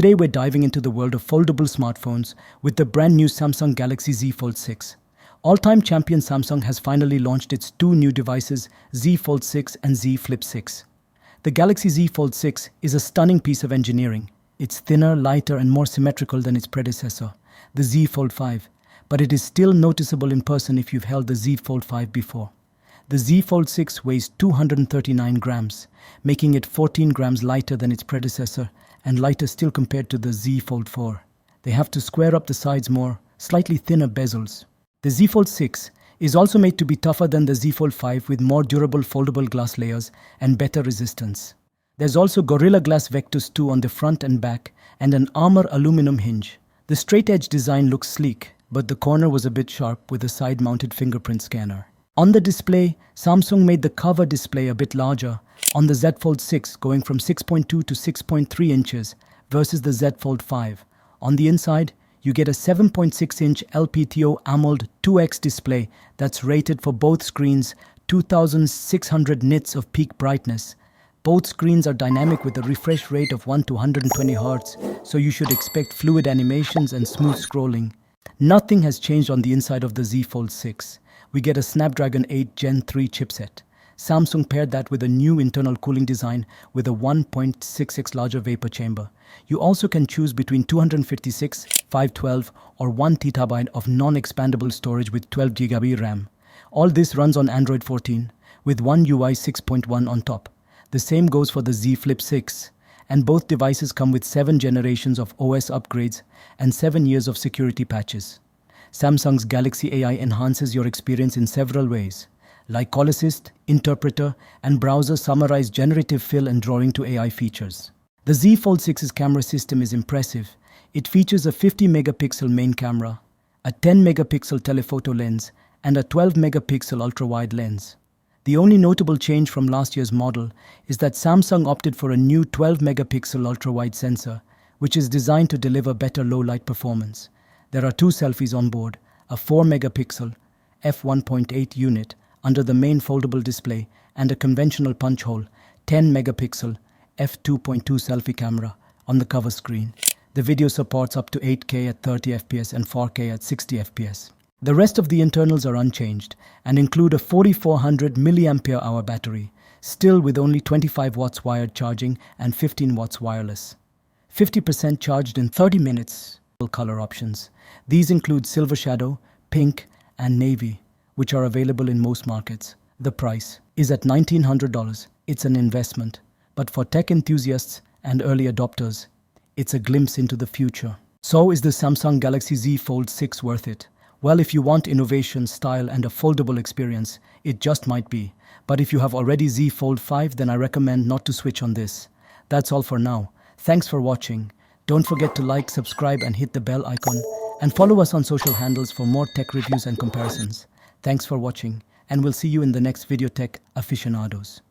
Today we're diving into the world of foldable smartphones with the brand new Samsung Galaxy Z Fold 6. All-time champion Samsung has finally launched its two new devices, Z Fold 6 and Z Flip 6. The Galaxy Z Fold 6 is a stunning piece of engineering. It's thinner, lighter and more symmetrical than its predecessor, the Z Fold 5, but it is still noticeable in person if you've held the Z Fold 5 before. The Z Fold 6 weighs 239 grams, making it 14 grams lighter than its predecessor and lighter still compared to the Z Fold 4. They have to square up the sides more, slightly thinner bezels. The Z Fold 6 is also made to be tougher than the Z Fold 5 with more durable foldable glass layers and better resistance. There's also Gorilla Glass Vectors 2 on the front and back and an armor aluminum hinge. The straight edge design looks sleek, but the corner was a bit sharp with a side-mounted fingerprint scanner. On the display, Samsung made the cover display a bit larger, on the Z Fold 6 going from 6.2 to 6.3 inches versus the Z Fold 5. On the inside, you get a 7.6-inch LPTO AMOLED 2X display that's rated for both screens 2600 nits of peak brightness. Both screens are dynamic with a refresh rate of 1 to 120 Hz, so you should expect fluid animations and smooth scrolling. Nothing has changed on the inside of the Z Fold 6. We get a Snapdragon 8 Gen 3 chipset. Samsung paired that with a new internal cooling design with a 1.6x larger vapor chamber. You also can choose between 256, 512 or 1 TB of non-expandable storage with 12 GB RAM. All this runs on Android 14 with One UI 6.1 on top. The same goes for the Z Flip 6. And both devices come with 7 generations of OS upgrades and 7 years of security patches. Samsung's Galaxy AI enhances your experience in several ways. Like Call Assist, Interpreter, and Browser summarize generative fill and drawing to AI features. The Z Fold 6's camera system is impressive. It features a 50-megapixel main camera, a 10-megapixel telephoto lens, and a 12-megapixel ultra-wide lens. The only notable change from last year's model is that Samsung opted for a new 12-megapixel ultra-wide sensor, which is designed to deliver better low-light performance. There are two selfies on board, a 4-megapixel f1.8 unit under the main foldable display and a conventional punch hole 10-megapixel f2.2 selfie camera on the cover screen. The video supports up to 8K at 30 fps and 4K at 60 fps. The rest of the internals are unchanged and include a 4400 mAh battery, still with only 25 watts wired charging and 15 watts wireless. 50% charged in 30 minutes. Color options. These include silver shadow, pink, and navy, which are available in most markets. The price is at $1,900. It's an investment, but for tech enthusiasts and early adopters, it's a glimpse into the future. So is the Samsung Galaxy Z Fold 6 worth it? Well, if you want innovation, style, and a foldable experience, it just might be. But if you have already Z Fold 5, then I recommend not to switch on this. That's all for now. Thanks for watching. Don't forget to like, subscribe, and hit the bell icon. And follow us on social handles for more tech reviews and comparisons. Thanks for watching, and we'll see you in the next Video Tech Aficionados.